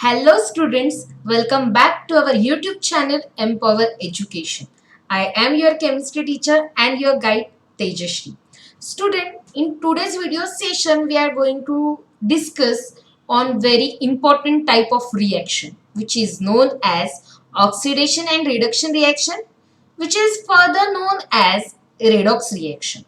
Hello students, welcome back to our YouTube channel Empower Education. I am your chemistry teacher and your guide Tejashri. Student, in today's video session we are going to discuss on very important type of reaction which is known as oxidation and reduction reaction, which is further known as redox reaction.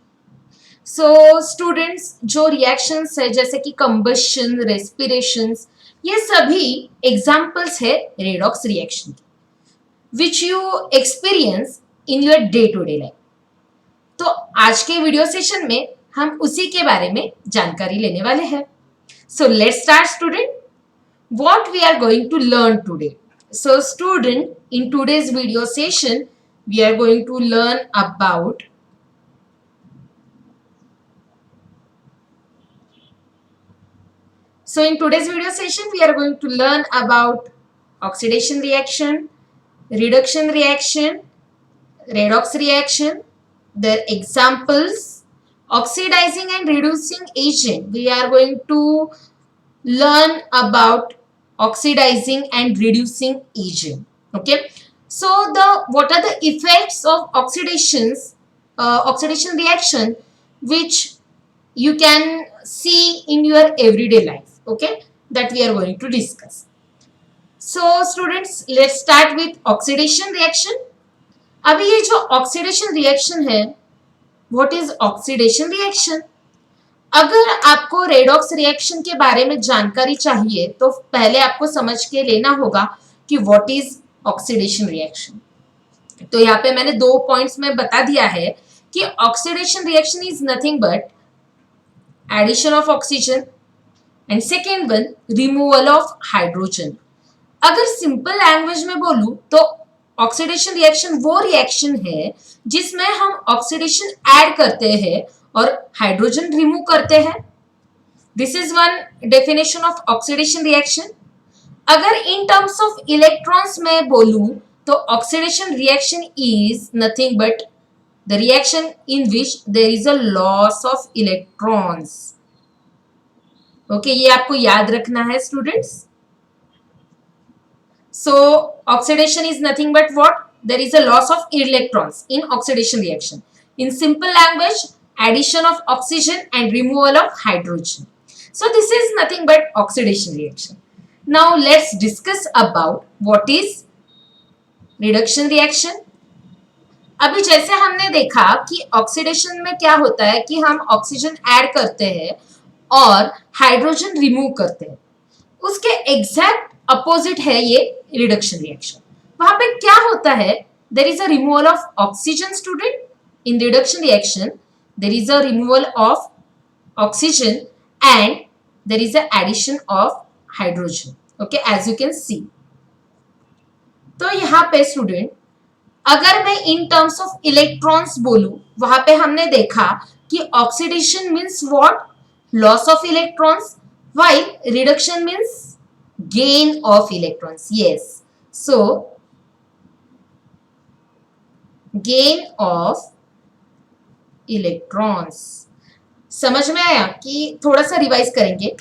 So students जो reactions है जैसे कि combustion, रेस्पिरेशंस, ये सभी examples है redox reaction की which you experience in your day to day life. तो आज के वीडियो सेशन में हम उसी के बारे में जानकारी लेने वाले हैं. So let's start student. What we are going to learn today. So student, in today's video session we are going to learn about So in today's video session, we are going to learn about oxidation reaction, reduction reaction, redox reaction, their examples, oxidizing and reducing agent. We are going to learn about oxidizing and reducing agent. Okay. So what are the effects of oxidation reaction which you can see in your everyday life. Okay, that we are going to discuss. So students, let's start with oxidation reaction. अभी ये जो oxidation reaction है, what is oxidation reaction? अगर आपको redox reaction के बारे में जानकारी चाहिए तो पहले आपको समझ के लेना होगा कि what is oxidation reaction. तो यहाँ पे मैंने 2 पॉइंट्स में बता दिया है कि oxidation reaction is nothing but addition of oxygen and second one removal of hydrogen. अगर सिंपल लैंग्वेज में बोलूं तो ऑक्सीडेशन रिएक्शन वो रिएक्शन है जिसमें हम ऑक्सीडेशन ऐड करते हैं और हाइड्रोजन रिमूव करते हैं. This is one definition of oxidation reaction. अगर इन टर्म्स ऑफ इलेक्ट्रॉन्स में बोलूं तो oxidation reaction is nothing but the reaction in which there is a loss of electrons. Okay, ये आपको याद रखना है students. So oxidation is nothing but what, there is a loss of electrons in oxidation reaction. In simple language, addition of oxygen and removal of hydrogen. So this is nothing but oxidation reaction. Now let's discuss about what is reduction reaction. अभी जैसे हमने देखा कि oxidation में क्या होता है कि हम ऑक्सीजन ऐड करते हैं और हाइड्रोजन रिमूव करते हैं. उसके एग्जैक्ट अपोजिट है ये रिडक्शन रिएक्शन. वहां पे क्या होता है, there is a removal of oxygen student. In reduction reaction there is a removal of oxygen and there is a addition of hydrogen. Okay, as you can see. तो यहाँ पे स्टूडेंट, अगर मैं इन टर्म्स ऑफ इलेक्ट्रॉन्स बोलूं, वहां पे हमने देखा कि oxidation means what, loss of electrons, while reduction means gain of electrons. Yes, so gain of electrons. समझ में आया कि थोड़ा सा रिवाइज करेंगे.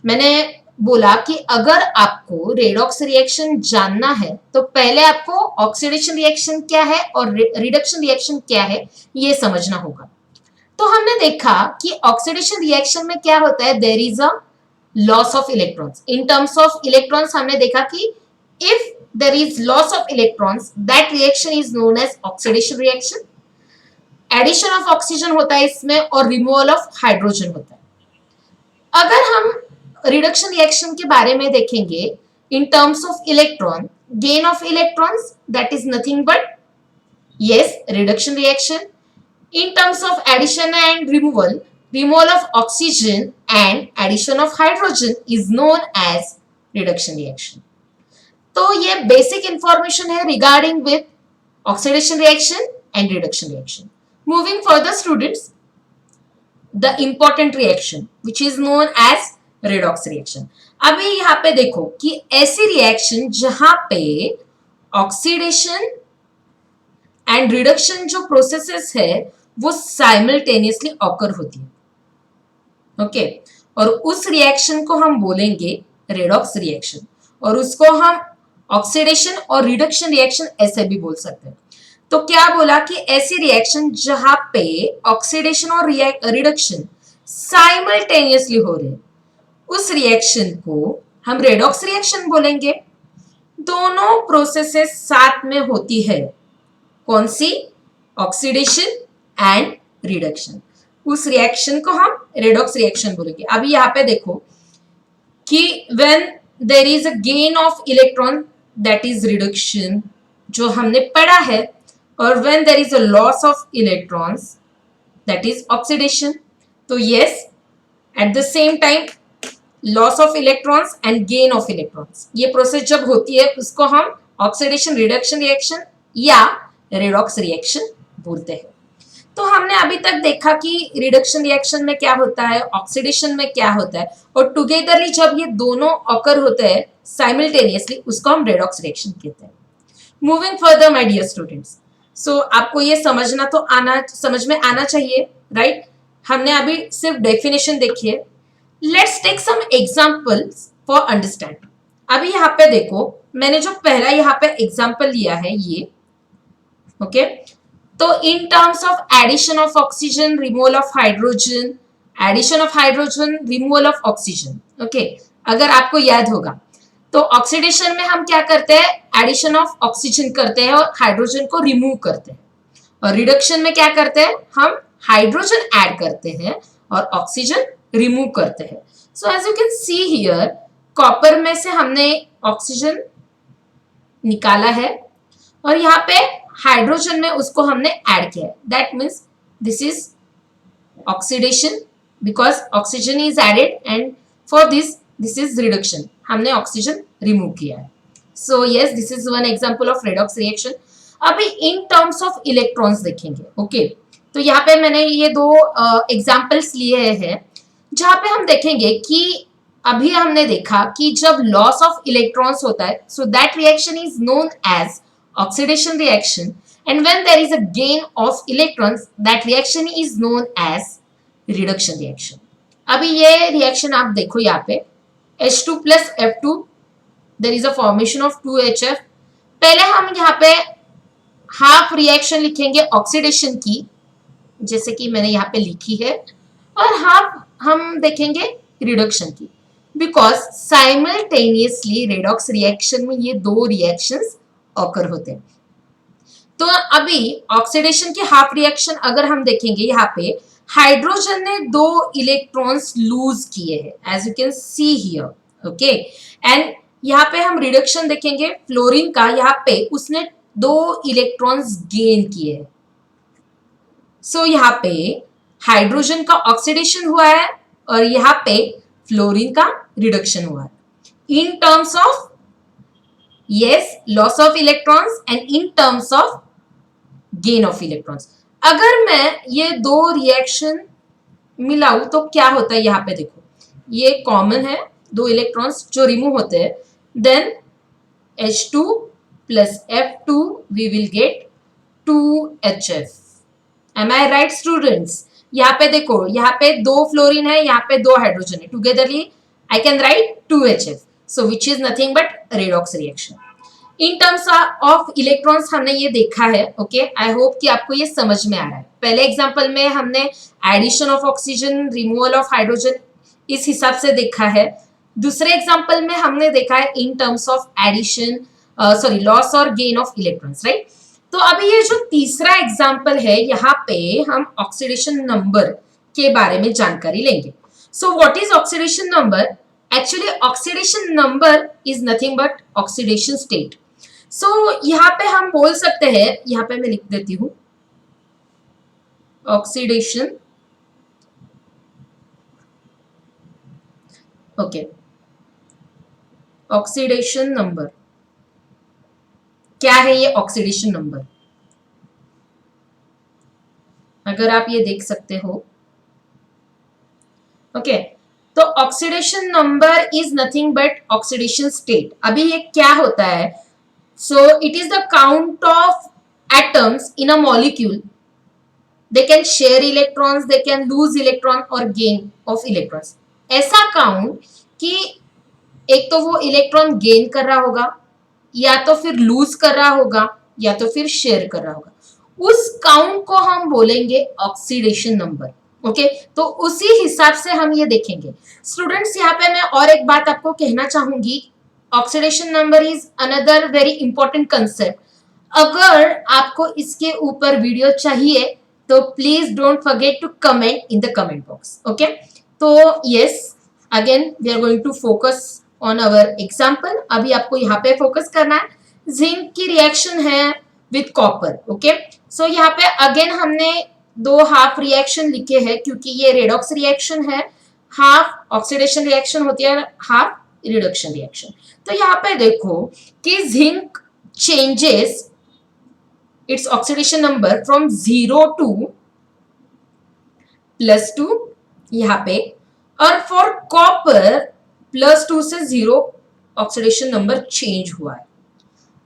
मैंने बोला कि अगर आपको रेडॉक्स रिएक्शन जानना है तो पहले आपको ऑक्सीडेशन रिएक्शन क्या है और रिडक्शन रिएक्शन क्या है ये समझना होगा. तो हमने देखा कि ऑक्सीडेशन रिएक्शन में क्या होता है, there is a loss of electrons. In terms of electrons हमने देखा कि if there is loss of electrons, that reaction is known as oxidation reaction. Addition of oxygen होता है इसमें और रिमूवल ऑफ हाइड्रोजन होता है. अगर हम रिडक्शन रिएक्शन के बारे में देखेंगे इन terms of electron, gain of electrons, that is nothing but yes reduction reaction. In terms of addition and removal, removal of oxygen and addition of hydrogen is known as reduction reaction. तो ये basic information है regarding with oxidation reaction and reduction reaction. Moving further students, the important reaction which is known as redox reaction. अभी यहाँ पे देखो कि ऐसी reaction जहाँ पे oxidation and reduction जो processes है वो साइमल्टेनियसली ऑकर होती है. ओके, और उस रिएक्शन को हम बोलेंगे रेडॉक्स रिएक्शन. और उसको हम ऑक्सीडेशन और रिडक्शन रिएक्शन ऐसे भी बोल सकते हैं। तो क्या बोला कि ऐसी रिएक्शन जहां पे ऑक्सीडेशन और रिडक्शन साइमल्टेनियसली हो रहे, उस रिएक्शन को हम रेडॉक्स रिएक्शन बोलेंगे। दोनों प्रोसेसेस साथ में होती है, कौन सी? Oxidation and reduction. उस रिएक्शन को हम रेडॉक्स रिएक्शन बोलेंगे। अभी यहाँ पे देखो कि when there is a gain of electron that is reduction, जो हमने पढ़ा है, और when there is a loss of electrons that is oxidation. तो yes, at the same time loss of electrons and gain of electrons, ये process जब होती है उसको हम ऑक्सीडेशन रिडक्शन रिएक्शन या रेडॉक्स रिएक्शन बोलते हैं। तो हमने अभी तक देखा कि रिडक्शन रिएक्शन में क्या होता है, ऑक्सीडेशन में क्या होता है, और टुगेदरली जब ये दोनों ऑकर होते हैं साइमल्टेनियसली, उसको हम रेडॉक्स रिएक्शन कहते हैं। Moving further my dear students, so आपको ये समझ में आना चाहिए, राइट? हमने अभी सिर्फ डेफिनेशन देखी है। Let's take some examples for understand. अभी यहाँ पे देखो, मैंने जो पहला यहाँ पे एग्जांपल लिया है ये, ओके? तो in terms of addition of oxygen, removal of hydrogen, addition of hydrogen, removal of oxygen, okay? अगर आपको याद होगा तो ऑक्सीडेशन में हम क्या करते हैं? एडिशन ऑफ ऑक्सीजन करते हैं और हाइड्रोजन को रिमूव करते हैं। और रिडक्शन में क्या करते हैं? हम हाइड्रोजन ऐड करते हैं और ऑक्सीजन रिमूव करते हैं। So as you can see here, copper में से हमने ऑक्सीजन निकाला है और यहाँ पे हाइड्रोजन में उसको हमने ऐड किया है। That means this is oxidation because oxygen is added, and for this is reduction, हमने ऑक्सीजन रिमूव किया है। So yes, this is one example of redox reaction. अभी इन टर्म्स ऑफ इलेक्ट्रॉन्स देखेंगे, ओके? तो यहाँ पे मैंने ये दो एग्जांपल्स लिए हैं जहां पे हम देखेंगे कि अभी हमने देखा कि जब लॉस ऑफ इलेक्ट्रॉन्स होता है, so that reaction is known as oxidation reaction, and when there is a gain of electrons, that reaction is known as reduction reaction. अभी ये रिएक्शन आप देखो यहाँ पे H2 plus F2, there is a formation of 2HF। पहले हम यहाँ पे हाफ रिएक्शन लिखेंगे ऑक्सीडेशन की, जैसे कि मैंने यहाँ पे लिखी है, और हाफ हम देखेंगे रिडक्शन की, बिकॉज साइमल्टेनियसली रेडॉक्स रिएक्शन में ये दो रिएक्शंस ऑकर होते हैं। तो अभी ऑक्सीडेशन की हाफ रिएक्शन अगर हम देखेंगे, यहाँ पे हाइड्रोजन ने 2 इलेक्ट्रॉन्स लूज किए हैं, as you can see here, okay? And यहाँ पे हम रिडक्शन देखेंगे फ्लोरीन का, यहाँ पे उसने 2 इलेक्ट्रॉन्स गेन किए हैं। सो यहाँ पे हाइड्रोजन का ऑक्सीडेशन हुआ है और यहाँ पे फ्लोरीन का रिडक्शन हुआ है। In terms of yes, loss of electrons and in terms of gain of electrons। अगर मैं ये दो रिएक्शन मिलाऊं तो क्या होता है? यहाँ पे देखो, ये कॉमन है, 2 इलेक्ट्रॉन्स जो रिमूव होते हैं, then H2 plus F2 we will get 2HF। Am I right students? यहाँ पे देखो, यहाँ पे 2 फ्लोरीन है, यहाँ पे 2 हाइड्रोजन है, togetherly I can write 2HF, so which is nothing but redox reaction। In terms of electrons हमने ये देखा है, ओके? आई होप कि आपको ये समझ में आ रहा है। पहले एग्जांपल में हमने addition of oxygen, removal of hydrogen इस हिसाब से देखा है। दूसरे एग्जांपल में हमने देखा है in terms of addition, sorry, loss और गेन ऑफ इलेक्ट्रॉन्स, राइट? तो अभी ये जो तीसरा एग्जांपल है, यहाँ पे हम ऑक्सीडेशन नंबर के बारे में जानकारी लेंगे। So what is oxidation number? Actually oxidation number is nothing but oxidation state. So यहाँ पे हम बोल सकते हैं, यहाँ पे मैं लिख देती हूं ऑक्सीडेशन, ओके? ऑक्सीडेशन नंबर क्या है? ये ऑक्सीडेशन नंबर, अगर आप ये देख सकते हो, ओके? तो oxidation number is nothing but oxidation state. अभी ये क्या होता है? So it is the count of atoms in a molecule. They can share electrons, they can lose electron or gain of electrons. ऐसा count कि एक तो वो इलेक्ट्रॉन गेन कर रहा होगा, या तो फिर लूज कर रहा होगा, या तो फिर शेयर कर रहा होगा। उस काउंट को हम बोलेंगे ऑक्सीडेशन नंबर। ओके, तो उसी हिसाब से हम ये देखेंगे। स्टूडेंट्स, यहाँ पे मैं और एक बात आपको कहना चाहूंगी, oxidation number is another very important concept. अगर आपको इसके ऊपर वीडियो चाहिए तो please don't forget to comment in the comment box. Okay, तो yes, again we are going to focus on our example. अभी आपको यहाँ पे फोकस करना है, जिंक की रिएक्शन है विथ कॉपर। ओके, सो यहाँ पे अगेन हमने दो हाफ रिएक्शन लिखे हैं, क्योंकि ये रेडॉक्स रिएक्शन है, हाफ ऑक्सीडेशन रिएक्शन होती है, हाफ रिडक्शन रिएक्शन। तो यहाँ पे देखो कि zinc changes its oxidation number from 0 to +2 यहाँ पे, और फॉर कॉपर +2 से 0 ऑक्सीडेशन नंबर चेंज हुआ है।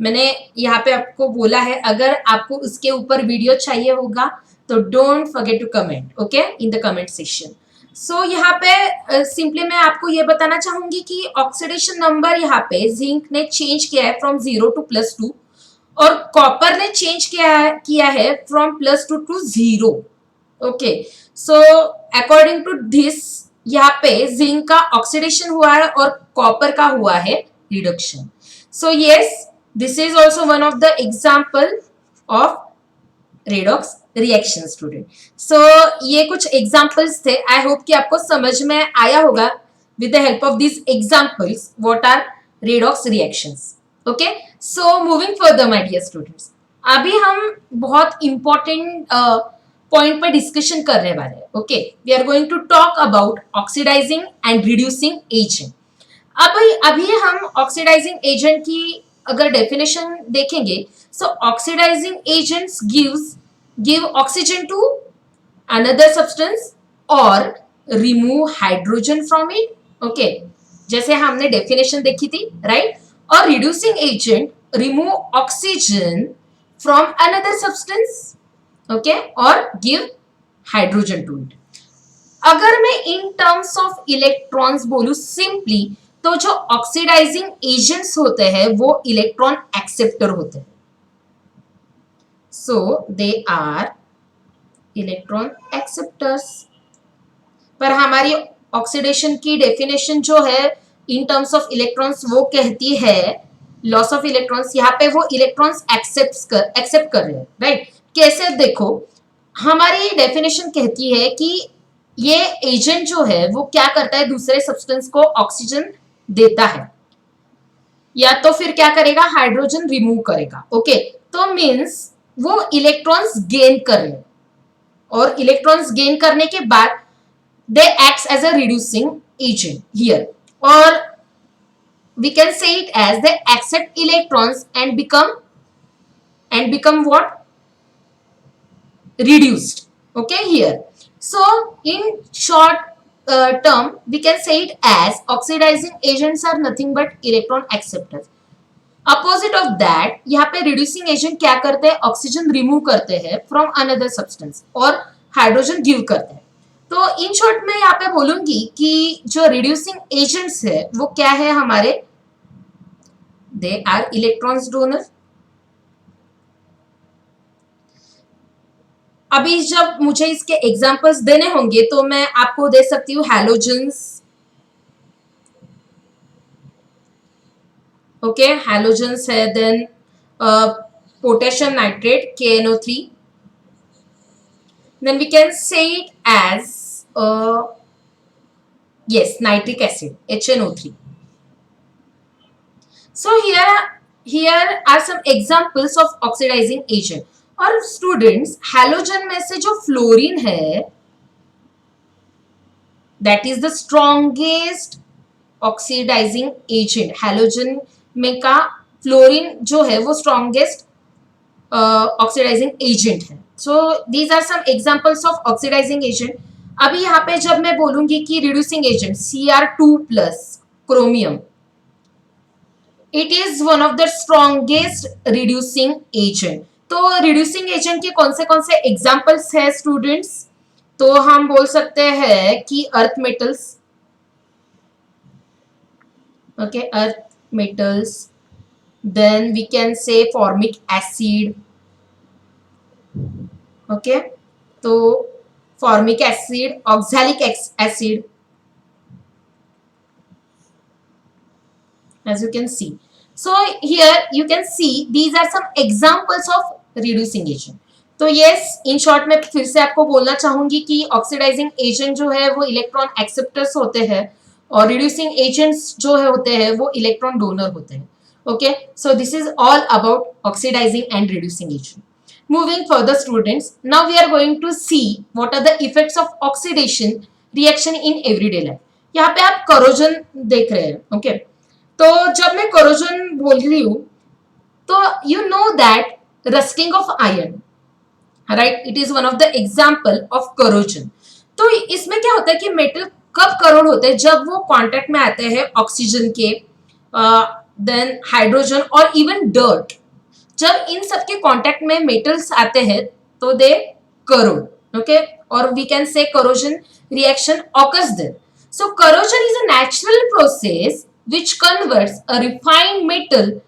मैंने यहाँ पे आपको बोला है, अगर आपको उसके ऊपर वीडियो चाहिए होगा तो don't forget to comment, okay, in the comment section. So यहाँ पे सिंपली मैं आपको ये बताना चाहूंगी कि ऑक्सीडेशन नंबर यहाँ पे जिंक ने चेंज किया है फ्रॉम 0 टू +2, और कॉपर ने चेंज किया है from +2 to 0। Okay, so according to this यहाँ पे जिंक का ऑक्सीडेशन हुआ है और कॉपर का हुआ है reduction. So yes, this is also one of the example of redox reaction student. So ये कुछ एग्जाम्पल्स थे, आई होप कि आपको समझ में आया होगा with the help of this examples what are redox reactions. Okay, so moving further my dear students, अभी हम बहुत इंपॉर्टेंट पॉइंट पर डिस्कशन करने वाले हैं। Okay, we are going to talk about oxidising and reducing agent. अभी हम oxidising agent की अगर डेफिनेशन देखेंगे, so oxidising agents give oxygen to another substance और remove hydrogen from it. Okay, जैसे हमने डेफिनेशन देखी थी, राइट? और reducing agent remove oxygen from another substance, okay, और गिव हाइड्रोजन टू इट। अगर मैं इन टर्म्स ऑफ इलेक्ट्रॉन्स बोलूं सिंपली, तो जो ऑक्सीडाइजिंग एजेंट्स होते हैं वो इलेक्ट्रॉन एक्सेप्टर होते हैं। सो दे आर इलेक्ट्रॉन एक्सेप्टर्स। पर हमारी ऑक्सीडेशन की डेफिनेशन जो है इन टर्म्स ऑफ इलेक्ट्रॉन्स वो कहती है लॉस ऑफ इलेक्ट्रॉन्स। यहाँ पे वो इलेक्ट्रॉन्स एक्सेप्ट कर रहे हैं, राइट? कैसे? देखो, हमारी डेफिनेशन कहती है कि ये एजेंट जो है वो क्या करता है, दूसरे सब्सटेंस को ऑक्सीजन देता है, या तो फिर क्या करेगा, हाइड्रोजन रिमूव करेगा। ओके, तो मींस वो इलेक्ट्रॉन्स गेन कर रहे हैं, और इलेक्ट्रॉन्स गेन करने के बाद they acts as a reducing agent here, और we can say it as they accept electrons and become what? Reduced. Okay, here. So in short term we can say it as oxidizing agents are nothing but electron acceptors. Opposite of that, यहाँ पे reducing agent क्या करते हैं, oxygen remove करते हैं from another substance और hydrogen give करते हैं। तो इन शॉर्ट में यहाँ पे बोलूंगी कि जो रिड्यूसिंग एजेंट्स है वो क्या है हमारे, they are electrons donor। अभी जब मुझे इसके एग्जांपल्स देने होंगे तो मैं आपको दे सकती हूँ हैलोजेंस। ओके, हैलोजेंस है, then potassium nitrate KNO3, then we can say it as yes, nitric acid HNO3। So here are some examples of oxidizing agent। और स्टूडेंट्स, हैलोजन में से जो फ्लोरीन है that is the strongest oxidizing agent. Halogen में का fluorine जो है वो स्ट्रॉन्गेस्ट ऑक्सीडाइजिंग एजेंट है। So these are some examples of oxidizing agent. अभी यहाँ पे जब मैं बोलूंगी कि reducing agent Cr2+ chromium, it is one of the strongest reducing agent. तो रिड्यूसिंग एजेंट के कौन से एग्जांपल्स है स्टूडेंट्स? तो हम बोल सकते हैं कि earth metals, Okay, earth metals. Then we can say formic acid. Okay, तो formic acid, oxalic acid, as you can see. So here you can see these are some examples of reducing agent. तो yes, in short में फिर से आपको बोलना चाहूंगी कि oxidising agent जो है वो इलेक्ट्रॉन एक्सेप्टर्स होते हैं और रिड्यूसिंग एजेंट्स जो है होते हैं वो इलेक्ट्रॉन डोनर होते हैं. Okay, so this is all about oxidizing and reducing agent. Moving further, students, now we are going to see what are the effects of oxidation reaction in everyday life. यहाँ पे आप corrosion देख रहे हैं. Okay, तो जब मैं corrosion बोल रही हूँ तो you know that rusting of iron, right, it is one of the example of corrosion. तो इसमें क्या होता है कि मेटल कब करोड होते हैं? जब वो कांटेक्ट में आते हैं ऑक्सीजन के, देन हाइड्रोजन और इवन डर्ट. जब इन सबके कांटेक्ट में मेटल्स आते हैं तो दे करोड. ओके, और we can say corrosion reaction occurs there. So corrosion is a natural process which converts a refined metal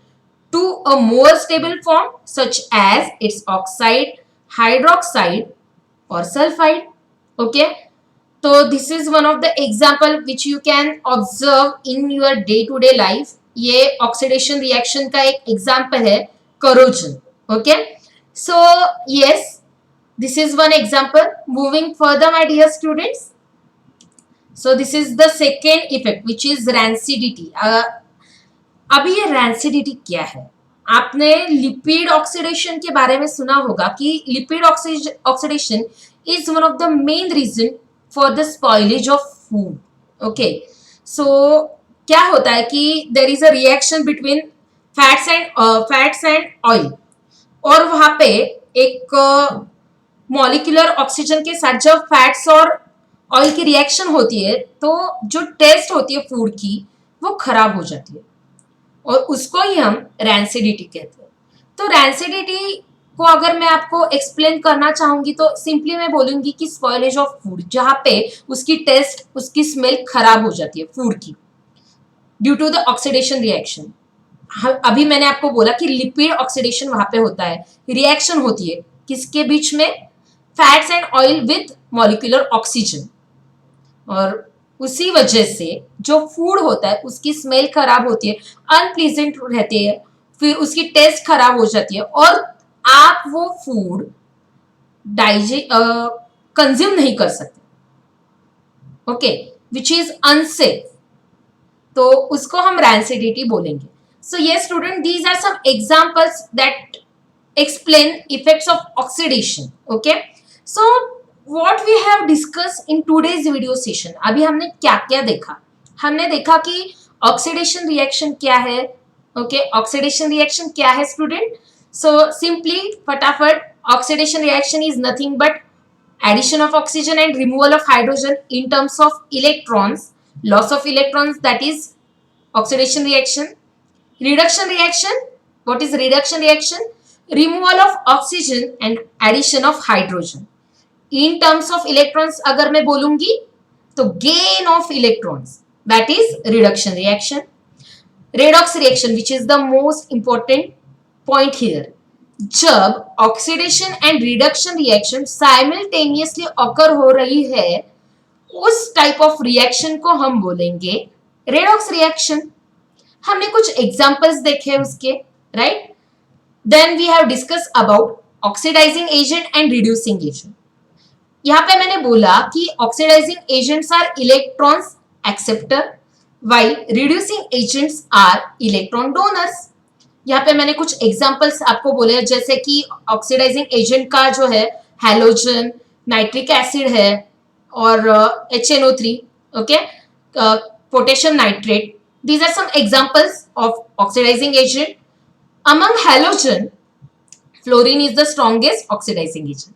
to a more stable form such as its oxide, hydroxide or sulfide. Okay, so this is one of the example which you can observe in your day to day life. ये oxidation reaction का एक example है corrosion. Okay, so yes, this is one example. Moving further, my dear students, so this is the second effect which is rancidity. अभी ये rancidity क्या है? आपने lipid oxidation के बारे में सुना होगा कि lipid oxidation is one of the main reason for the spoilage of food. Okay, so क्या होता है कि there is a reaction between fats and oil, और वहां पे एक मॉलिक्यूलर ऑक्सीजन के साथ जब फैट्स और ऑयल की रिएक्शन होती है तो जो टेस्ट होती है फूड की वो खराब हो जाती है और उसको ही हम रैंसिडिटी कहते हैं. तो रैंसिडिटी को अगर मैं आपको एक्सप्लेन करना चाहूंगी तो सिंपली मैं बोलूंगी कि स्पॉइलेज ऑफ फूड, जहां पे उसकी टेस्ट, उसकी स्मेल खराब हो जाती है फूड की due to the oxidation reaction. अभी मैंने आपको बोला कि लिपिड ऑक्सीडेशन वहां पे होता है, रिएक्शन होती है किसके बीच में? Fats and oil with molecular oxygen, और उसी वजह से जो फूड होता है उसकी स्मेल खराब होती है, अनप्लीजेंट रहती है, फिर उसकी टेस्ट खराब हो जाती है और आप वो फूड कंज्यूम नहीं कर सकते. ओके, विच इज अनसेफ, तो उसको हम रैंसिडिटी बोलेंगे. सो ये student, these are some examples that explain effects of oxidation. Okay, so what we have discussed in today's video session, अभी हमने क्या क्या देखा? हमने देखा कि ऑक्सीडेशन रिएक्शन क्या है. ओके, ऑक्सीडेशन रिएक्शन क्या है स्टूडेंट? सो सिंपली फटाफट, oxidation reaction is nothing but addition of oxygen and removal of hydrogen in terms of electrons, loss of electrons, that is oxidation reaction. Reduction reaction, what is reduction reaction? Removal of oxygen and addition of hydrogen. In terms of electrons अगर मैं बोलूंगी तो gain of electrons, that is reduction reaction. Redox reaction, which is the most important point here, जब oxidation and reduction reaction simultaneously occur हो रही है उस type of reaction को हम बोलेंगे रेडॉक्स रिएक्शन. हमने कुछ एग्जांपल्स देखे उसके, right. Then we have discuss about oxidizing agent and reducing agent. यहाँ पे मैंने बोला कि oxidizing agents are electrons acceptor while reducing agents are electron donors. यहाँ पे मैंने कुछ एग्जांपल्स आपको बोले, जैसे कि ऑक्सीडाइजिंग एजेंट का जो है हैलोजन, नाइट्रिक एसिड है और HNO3, okay, potassium nitrate. These are some examples of oxidizing agent. Among halogen, fluorine is the strongest oxidizing agent.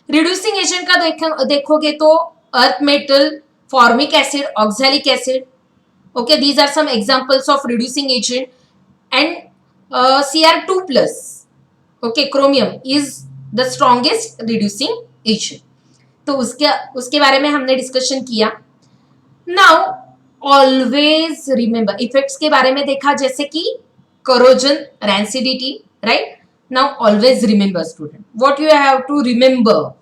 Reducing agent का देखोगे तो earth metal, formic acid, oxalic acid. Okay, these are some examples of reducing agent. And Cr2 plus, okay, chromium is the strongest reducing agent. तो उसके बारे में हमने discussion किया. Now always remember. Effects के बारे में देखा, जैसे कि corrosion, rancidity, right? Now always remember student what you have to remember.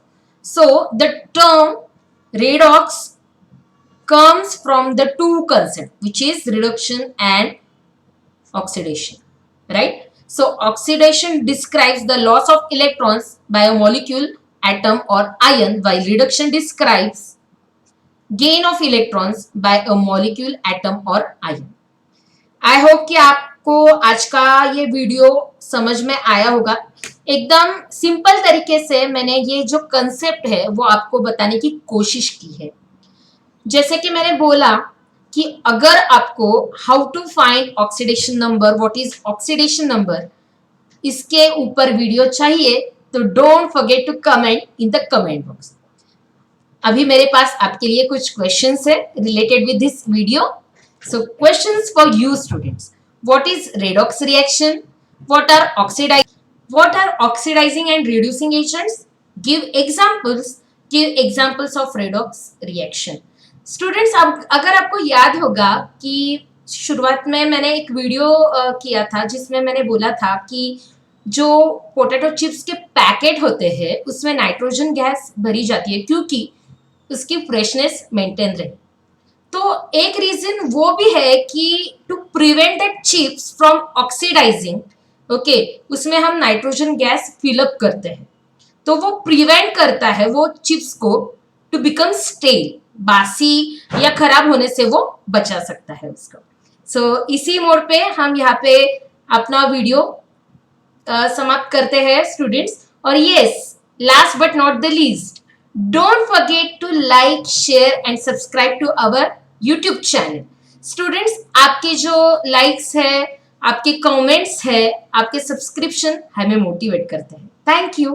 So the term redox comes from the two concepts, which is reduction and oxidation, right? So oxidation describes the loss of electrons by a molecule, atom or ion, while reduction describes gain of electrons by a molecule, atom or ion. I hope कि आपको आज का ये video समझ में आया होगा। एकदम सिंपल तरीके से मैंने ये जो कंसेप्ट है वो आपको बताने की कोशिश की है। जैसे कि मैंने बोला कि अगर आपको how to find oxidation number, what is oxidation number, इसके ऊपर वीडियो चाहिए तो don't forget to comment in the comment box. अभी मेरे पास आपके लिए कुछ क्वेश्चंस है related with this video. So questions for you students. What is redox reaction? What are oxidizing and reducing agents? Give examples of redox reaction. Students, अब अगर आपको याद होगा कि शुरुआत में मैंने एक वीडियो किया था जिसमें मैंने बोला था कि जो पोटैटो चिप्स के पैकेट होते हैं उसमें नाइट्रोजन गैस भरी जाती है क्योंकि उसकी फ्रेशनेस मेंटेन रहे। तो एक रीजन वो भी है कि to prevent that chips from oxidizing, okay, उसमें हम नाइट्रोजन गैस फिलअप करते हैं तो वो प्रिवेंट करता है वो चिप्स को टू बिकम स्टेल, बासी या खराब होने से वो बचा सकता है उसको। सो इसी मोड पे हम यहाँ पे अपना वीडियो समाप्त करते हैं स्टूडेंट्स। और yes, last but not the least, don't forget to like, share and subscribe to our YouTube channel. Students, आपके जो likes है, आपके comments है, आपके subscription हमें मोटिवेट करते हैं। Thank you.